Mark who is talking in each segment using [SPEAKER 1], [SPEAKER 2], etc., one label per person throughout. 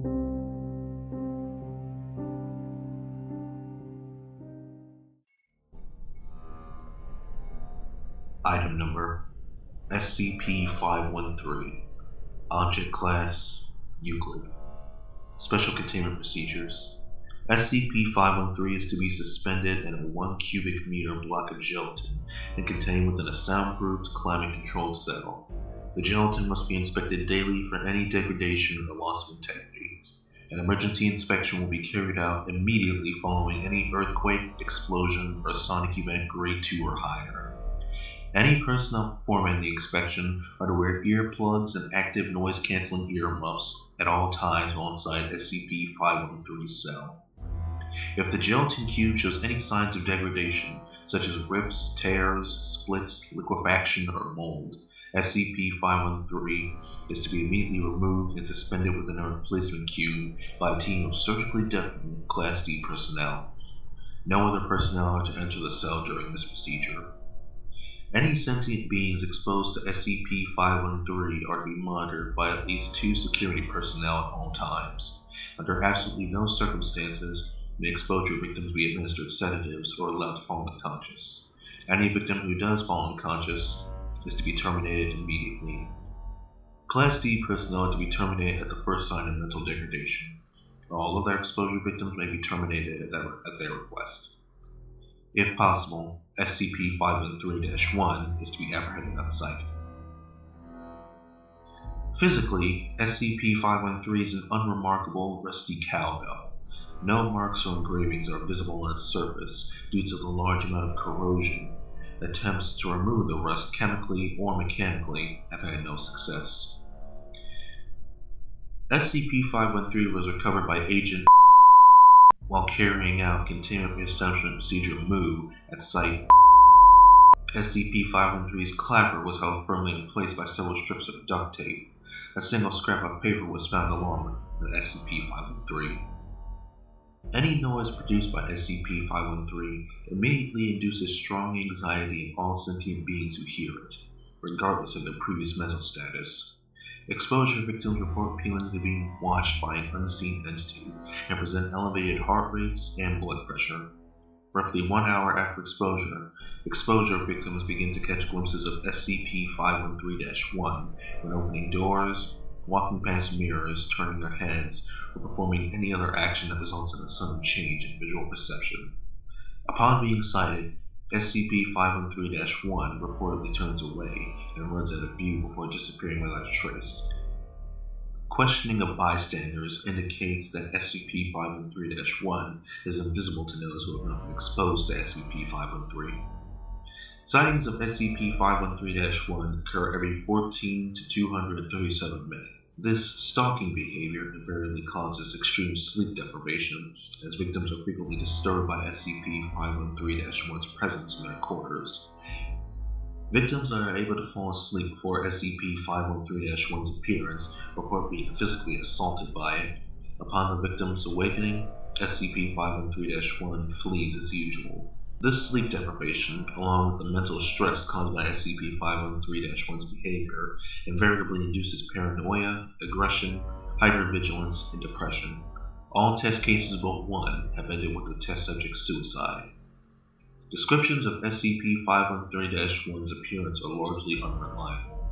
[SPEAKER 1] Item Number SCP-513 Object Class Euclid. Special Containment Procedures. SCP-513 is to be suspended in a 1 cubic meter block of gelatin and contained within a soundproofed, climate-controlled cell. The gelatin must be inspected daily for any degradation or loss of integrity. An emergency inspection will be carried out immediately following any earthquake, explosion, or sonic event grade 2 or higher. Any personnel performing the inspection are to wear earplugs and active noise-canceling earmuffs at all times while inside SCP-513's cell. If the gelatin cube shows any signs of degradation, such as rips, tears, splits, liquefaction, or mold, SCP-513 is to be immediately removed and suspended within a replacement cube by a team of surgically deafened Class D personnel. No other personnel are to enter the cell during this procedure. Any sentient beings exposed to SCP-513 are to be monitored by at least 2 security personnel at all times. Under absolutely no circumstances may exposure victims be administered sedatives or allowed to fall unconscious. Any victim who does fall unconscious is to be terminated immediately. Class D personnel are to be terminated at the first sign of mental degradation. All other exposure victims may be terminated at their request. If possible, SCP-513-1 is to be apprehended on site. Physically, SCP-513 is an unremarkable, rusty cowbell. No marks or engravings are visible on its surface due to the large amount of corrosion. Attempts to remove the rust chemically or mechanically have had no success. SCP-513 was recovered by Agent while carrying out Containment Reestablishment Procedure MOO at Site. SCP-513's clapper was held firmly in place by several strips of duct tape. A single scrap of paper was found along with SCP-513. Any noise produced by SCP-513 immediately induces strong anxiety in all sentient beings who hear it, regardless of their previous mental status. Exposure victims report feelings of being watched by an unseen entity and present elevated heart rates and blood pressure. Roughly 1 hour after exposure victims begin to catch glimpses of SCP-513-1 when opening doors, walking past mirrors, turning their heads, or performing any other action that results in a sudden change in visual perception. Upon being sighted, SCP-513-1 reportedly turns away and runs out of view before disappearing without a trace. Questioning of bystanders indicates that SCP-513-1 is invisible to those who have not been exposed to SCP-513. Sightings of SCP-513-1 occur every 14 to 237 minutes. This stalking behavior invariably causes extreme sleep deprivation, as victims are frequently disturbed by SCP-513-1's presence in their quarters. Victims that are able to fall asleep before SCP-513-1's appearance report being physically assaulted by it. Upon the victim's awakening, SCP-513-1 flees as usual. This sleep deprivation, along with the mental stress caused by SCP-513-1's behavior, invariably induces paranoia, aggression, hypervigilance, and depression. All test cases but one have ended with the test subject's suicide. Descriptions of SCP-513-1's appearance are largely unreliable.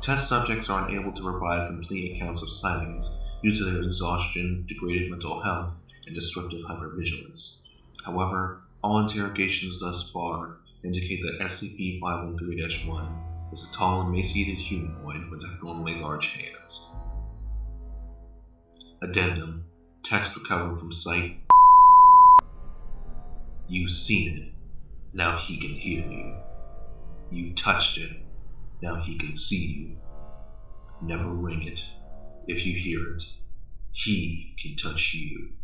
[SPEAKER 1] Test subjects are unable to provide complete accounts of sightings due to their exhaustion, degraded mental health, and disruptive hypervigilance. However, all interrogations thus far indicate that SCP-513-1 is a tall, emaciated humanoid with abnormally large hands. Addendum. Text recovered from Site. You've seen it. Now he can hear you. You touched it. Now he can see you. Never ring it. If you hear it, he can touch you.